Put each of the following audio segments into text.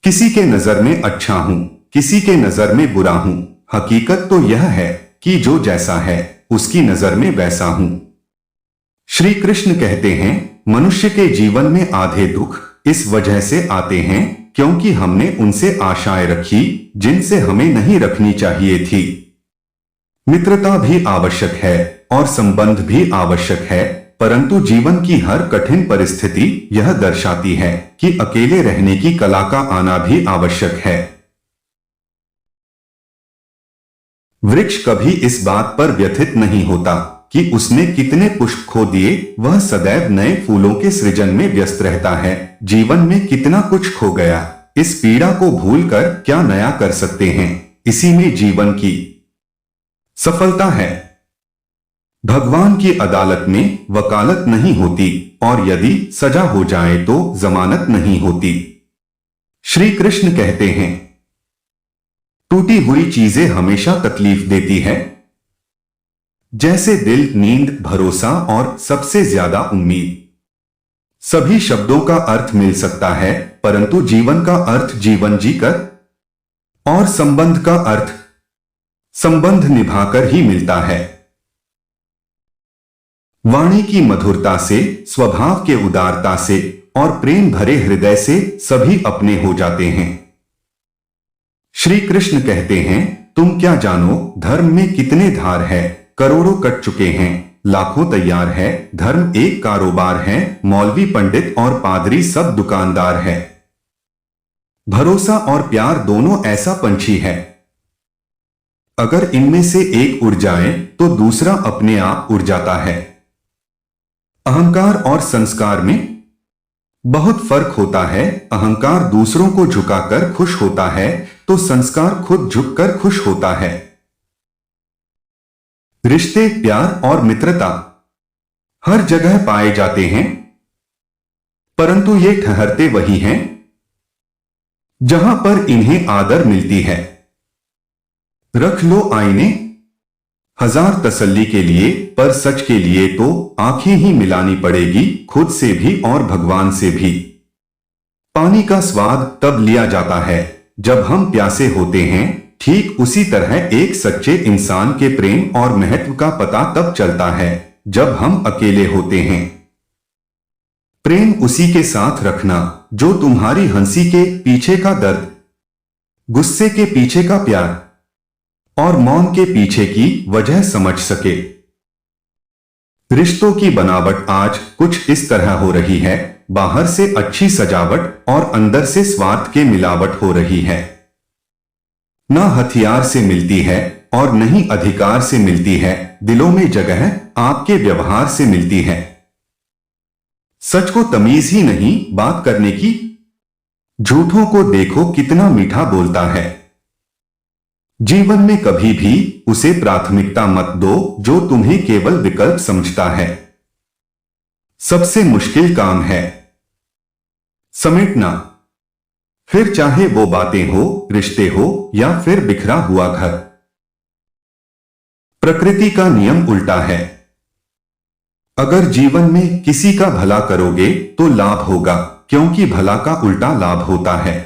किसी के नजर में अच्छा हूं, किसी के नजर में बुरा हूं। हकीकत तो यह है कि जो जैसा है उसकी नजर में वैसा हूं। श्री कृष्ण कहते हैं, मनुष्य के जीवन में आधे दुख इस वजह से आते हैं क्योंकि हमने उनसे आशाएं रखी जिनसे हमें नहीं रखनी चाहिए थी। मित्रता भी आवश्यक है और संबंध भी आवश्यक है, परंतु जीवन की हर कठिन परिस्थिति यह दर्शाती है कि अकेले रहने की कला का आना भी आवश्यक है। वृक्ष कभी इस बात पर व्यथित नहीं होता कि उसने कितने पुष्प खो दिए, वह सदैव नए फूलों के सृजन में व्यस्त रहता है। जीवन में कितना कुछ खो गया, इस पीड़ा को भूलकर क्या नया कर सकते हैं, इसी में जीवन की सफलता है। भगवान की अदालत में वकालत नहीं होती और यदि सजा हो जाए तो जमानत नहीं होती। श्री कृष्ण कहते हैं, टूटी हुई चीजें हमेशा तकलीफ देती है, जैसे दिल, नींद, भरोसा और सबसे ज्यादा उम्मीद। सभी शब्दों का अर्थ मिल सकता है, परंतु जीवन का अर्थ जीवन जीकर और संबंध का अर्थ संबंध निभाकर ही मिलता है। वाणी की मधुरता से, स्वभाव के उदारता से और प्रेम भरे हृदय से सभी अपने हो जाते हैं। श्री कृष्ण कहते हैं, तुम क्या जानो धर्म में कितने धार है, करोड़ों कट चुके हैं, लाखों तैयार है। धर्म एक कारोबार है, मौलवी, पंडित और पादरी सब दुकानदार है। भरोसा और प्यार दोनों ऐसा पंछी है, अगर इनमें से एक उड़ जाए तो दूसरा अपने आप उड़ जाता है। अहंकार और संस्कार में बहुत फर्क होता है। अहंकार दूसरों को झुकाकर खुश होता है, तो संस्कार खुद झुककर खुश होता है। रिश्ते, प्यार और मित्रता हर जगह पाए जाते हैं, परंतु ये ठहरते वही हैं जहां पर इन्हें आदर मिलती है। रख लो आईने हजार तसल्ली के लिए, पर सच के लिए तो आंखें ही मिलानी पड़ेगी, खुद से भी और भगवान से भी। पानी का स्वाद तब लिया जाता है जब हम प्यासे होते हैं, ठीक उसी तरह एक सच्चे इंसान के प्रेम और महत्व का पता तब चलता है जब हम अकेले होते हैं। प्रेम उसी के साथ रखना जो तुम्हारी हंसी के पीछे का दर्द, गुस्से के पीछे का प्यार और मौन के पीछे की वजह समझ सके। रिश्तों की बनावट आज कुछ इस तरह हो रही है, बाहर से अच्छी सजावट और अंदर से स्वार्थ के मिलावट हो रही है। न हथियार से मिलती है और न ही अधिकार से मिलती है, दिलों में जगह आपके व्यवहार से मिलती है। सच को तमीज ही नहीं बात करने की, झूठों को देखो कितना मीठा बोलता है। जीवन में कभी भी उसे प्राथमिकता मत दो जो तुम्हें केवल विकल्प समझता है। सबसे मुश्किल काम है समेटना, फिर चाहे वो बातें हो, रिश्ते हो या फिर बिखरा हुआ घर। प्रकृति का नियम उल्टा है, अगर जीवन में किसी का भला करोगे तो लाभ होगा, क्योंकि भला का उल्टा लाभ होता है।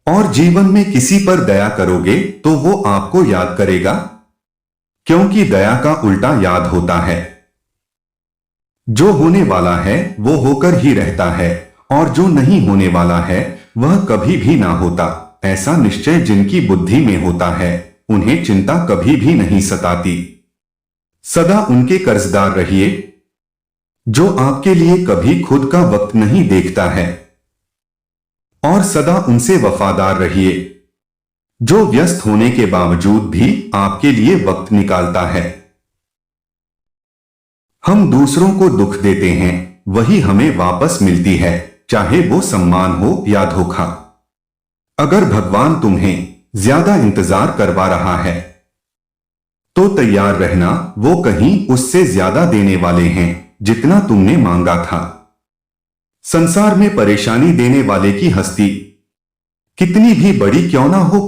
और जीवन में किसी पर दया करोगे तो वो आपको याद करेगा, क्योंकि दया का उल्टा याद होता है। जो होने वाला है वो होकर ही रहता है और जो नहीं होने वाला है वह कभी भी ना होता। ऐसा निश्चय जिनकी बुद्धि में होता है उन्हें चिंता कभी भी नहीं सताती। सदा उनके कर्जदार रहिए जो आपके लिए कभी खुद का वक्त नहीं देखता है, और सदा उनसे वफादार रहिए जो व्यस्त होने के बावजूद भी आपके लिए वक्त निकालता है। हम दूसरों को दुख देते हैं, वही हमें वापस मिलती है, चाहे वो सम्मान हो या धोखा। अगर भगवान तुम्हें ज्यादा इंतजार करवा रहा है तो तैयार रहना, वो कहीं उससे ज्यादा देने वाले हैं जितना तुमने मांगा था। संसार में परेशानी देने वाले की हस्ती कितनी भी बड़ी क्यों ना हो,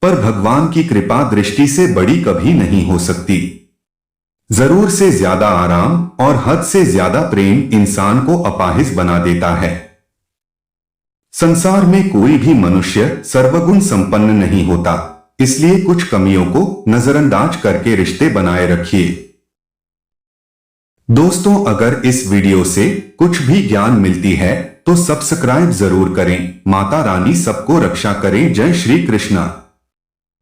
पर भगवान की कृपा दृष्टि से बड़ी कभी नहीं हो सकती। जरूर से ज्यादा आराम और हद से ज्यादा प्रेम इंसान को अपाहिज बना देता है। संसार में कोई भी मनुष्य सर्वगुण संपन्न नहीं होता, इसलिए कुछ कमियों को नजरअंदाज करके रिश्ते बनाए रखिए। दोस्तों, अगर इस वीडियो से कुछ भी ज्ञान मिलती है तो सब्सक्राइब जरूर करें। माता रानी सबको रक्षा करें। जय श्री कृष्णा।